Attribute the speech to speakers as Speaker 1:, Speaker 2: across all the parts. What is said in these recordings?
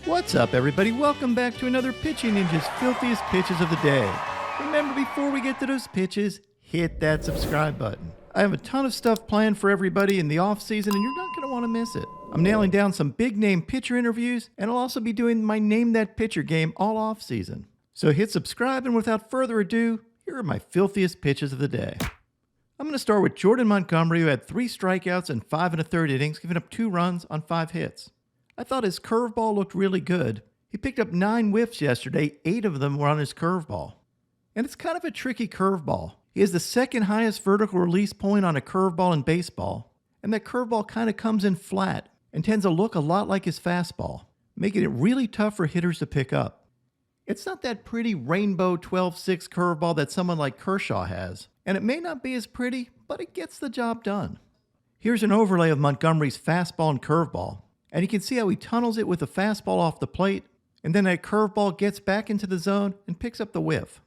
Speaker 1: What's up, everybody? Welcome back to another Pitching Ninja's filthiest pitches of the day. Remember, before we get to those pitches, hit that subscribe button. I have a ton of stuff planned for everybody in the off season, and you're not going to want to miss it. I'm nailing down some big name pitcher interviews, and I'll also be doing my Name That Pitcher game all off season. So hit subscribe, and without further ado, here are my filthiest pitches of the day. I'm going to start with Jordan Montgomery, who had 3 strikeouts and 5 1/3 innings, giving up 2 runs on 5 hits. I thought his curveball looked really good. He picked up 9 whiffs yesterday, 8 of them were on his curveball. And it's kind of a tricky curveball. He has the second highest vertical release point on a curveball in baseball, and that curveball kind of comes in flat and tends to look a lot like his fastball, making it really tough for hitters to pick up. It's not that pretty rainbow 12-6 curveball that someone like Kershaw has, and it may not be as pretty, but it gets the job done. Here's an overlay of Montgomery's fastball and curveball, and you can see how he tunnels it with the fastball off the plate, and then that curveball gets back into the zone and picks up the whiff.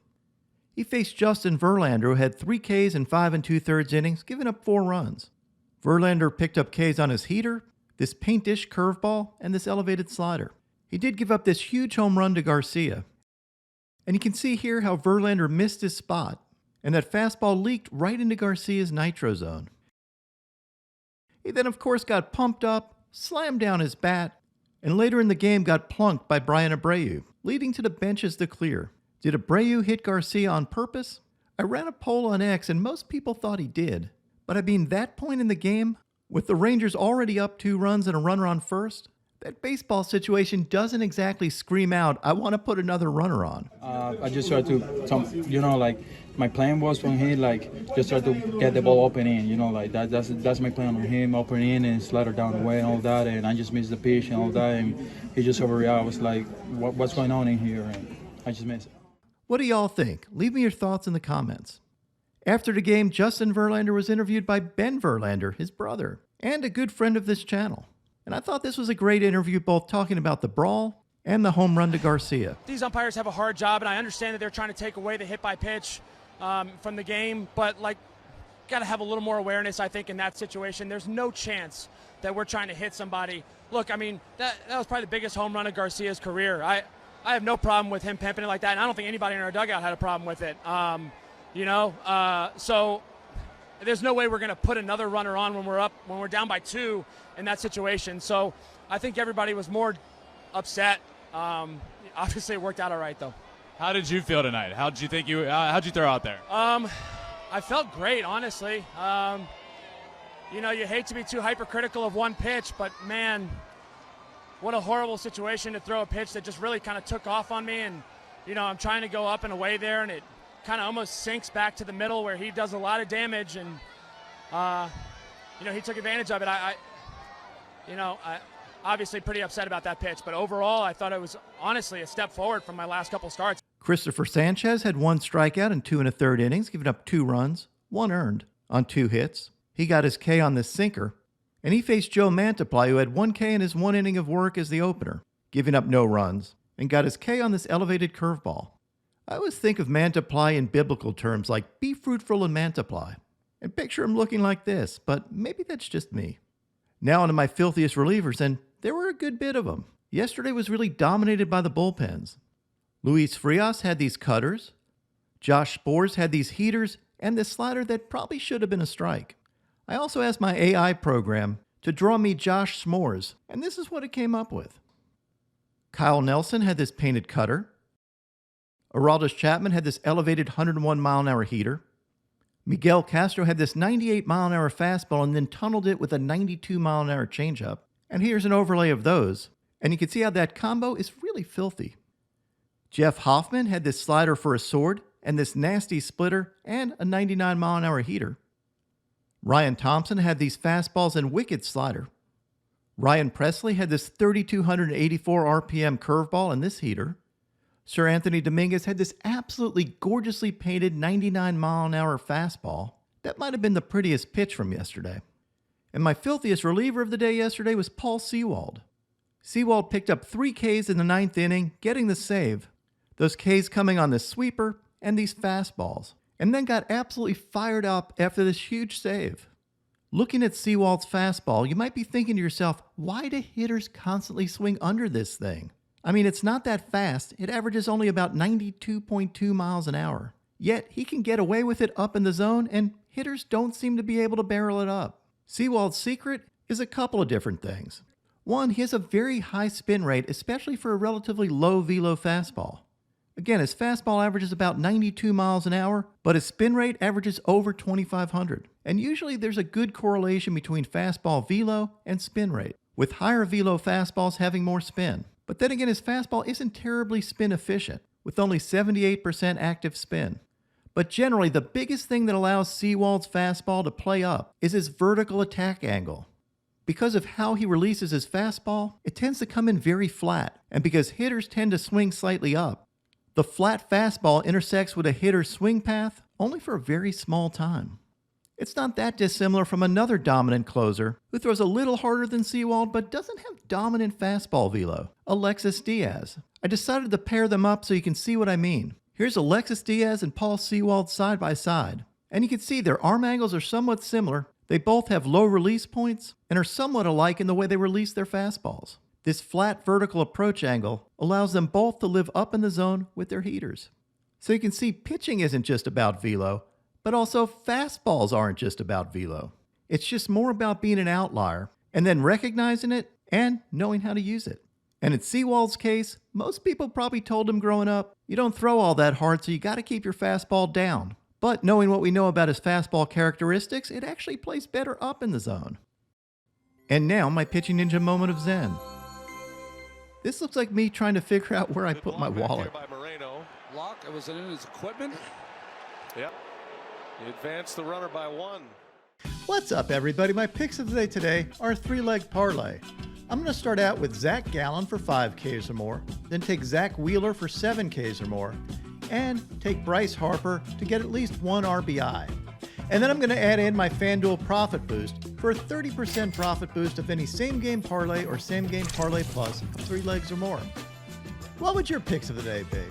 Speaker 1: He faced Justin Verlander, who had 3 Ks in 5 2/3 innings, giving up 4 runs. Verlander picked up Ks on his heater, this paint-ish curveball, and this elevated slider. He did give up this huge home run to Garcia. And you can see here how Verlander missed his spot, and that fastball leaked right into Garcia's nitro zone. He then, of course, got pumped up, slammed down his bat, and later in the game got plunked by Brian Abreu, leading to the benches to clear. Did Abreu hit Garcia on purpose? I ran a poll on X, and most people thought he did. But I mean, that point in the game, with the Rangers already up 2 runs and a runner on first, that baseball situation doesn't exactly scream out, I want to put another runner on.
Speaker 2: I just tried to, my plan was from him, just try to get the ball open in, that's my plan on him, open in and slide it down the way and all that, and I just missed the pitch and all that, and he just overreacted. I was like, what's going on in here? And I just missed it.
Speaker 1: What do y'all think? Leave me your thoughts in the comments. After the game, Justin Verlander was interviewed by Ben Verlander, his brother, and a good friend of this channel. And I thought this was a great interview, both talking about the brawl and the home run to Garcia.
Speaker 3: These umpires have a hard job, and I understand that they're trying to take away the hit by pitch from the game, but got to have a little more awareness, I think, in that situation. There's no chance that we're trying to hit somebody. Look, I mean, that was probably the biggest home run of Garcia's career. I have no problem with him pimping it like that, and I don't think anybody in our dugout had a problem with it. So there's no way we're going to put another runner on when we're down by 2 in that situation. So I think everybody was more upset. Obviously, it worked out all right, though.
Speaker 4: How did you feel tonight? How'd you throw out there?
Speaker 3: I felt great, honestly. You hate to be too hypercritical of one pitch, but man, what a horrible situation to throw a pitch that just really kind of took off on me. And, I'm trying to go up and away there, and it kind of almost sinks back to the middle where he does a lot of damage. And, he took advantage of it. I obviously pretty upset about that pitch, but overall I thought it was honestly a step forward from my last couple starts.
Speaker 1: Christopher Sanchez had 1 strikeout in 2 1/3 innings, giving up 2 runs, 1 earned on 2 hits. He got his K on this sinker, and he faced Joe Mantiply, who had 1 K in his 1 inning of work as the opener, giving up no runs, and got his K on this elevated curveball. I always think of Mantiply in biblical terms like be fruitful and multiply, and picture him looking like this, but maybe that's just me. Now onto my filthiest relievers, and there were a good bit of them. Yesterday was really dominated by the bullpens. Luis Frias had these cutters, Josh Sborz had these heaters, and this slider that probably should have been a strike. I also asked my AI program to draw me Josh S'mores, and this is what it came up with. Kyle Nelson had this painted cutter. Aroldis Chapman had this elevated 101-mile-an-hour heater. Miguel Castro had this 98-mile-an-hour fastball and then tunneled it with a 92-mile-an-hour changeup. And here's an overlay of those, and you can see how that combo is really filthy. Jeff Hoffman had this slider for a sword and this nasty splitter and a 99-mile-an-hour heater. Ryan Thompson had these fastballs and wicked slider. Ryan Presley had this 3,284 RPM curveball and this heater. Sir Anthony Dominguez had this absolutely gorgeously painted 99-mile-an-hour fastball. That might have been the prettiest pitch from yesterday. And my filthiest reliever of the day yesterday was Paul Sewald. Sewald picked up 3 Ks in the 9th inning, getting the save. Those Ks coming on this sweeper and these fastballs. And then got absolutely fired up after this huge save. Looking at Sewald's fastball, you might be thinking to yourself, why do hitters constantly swing under this thing? I mean, it's not that fast. It averages only about 92.2 miles an hour. Yet, he can get away with it up in the zone, and hitters don't seem to be able to barrel it up. Sewald's secret is a couple of different things. One, he has a very high spin rate, especially for a relatively low velo fastball. Again, his fastball averages about 92 miles an hour, but his spin rate averages over 2,500. And usually there's a good correlation between fastball velo and spin rate, with higher velo fastballs having more spin. But then again, his fastball isn't terribly spin efficient, with only 78% active spin. But generally, the biggest thing that allows Sewald's fastball to play up is his vertical attack angle. Because of how he releases his fastball, it tends to come in very flat, and because hitters tend to swing slightly up, the flat fastball intersects with a hitter's swing path only for a very small time. It's not that dissimilar from another dominant closer who throws a little harder than Sewald but doesn't have dominant fastball velo, Alexis Diaz. I decided to pair them up so you can see what I mean. Here's Alexis Diaz and Paul Sewald side by side, and you can see their arm angles are somewhat similar. They both have low release points and are somewhat alike in the way they release their fastballs. This flat vertical approach angle allows them both to live up in the zone with their heaters. So you can see pitching isn't just about velo, but also fastballs aren't just about velo. It's just more about being an outlier and then recognizing it and knowing how to use it. And in Sewald's case, most people probably told him growing up, you don't throw all that hard, so you got to keep your fastball down. But knowing what we know about his fastball characteristics, it actually plays better up in the zone. And now, my pitching ninja moment of zen. This looks like me trying to figure out where I put my wallet.
Speaker 5: Lock, it was in his equipment.
Speaker 6: Yep. He advanced the runner by 1.
Speaker 1: What's up, everybody? My picks of the day today are a 3-leg parlay. I'm going to start out with Zach Gallen for 5 Ks or more, then take Zach Wheeler for 7 Ks or more, and take Bryce Harper to get at least 1 RBI. And then I'm going to add in my FanDuel Profit Boost for a 30% profit boost of any same-game parlay or same-game parlay plus 3 legs or more. What would your picks of the day be?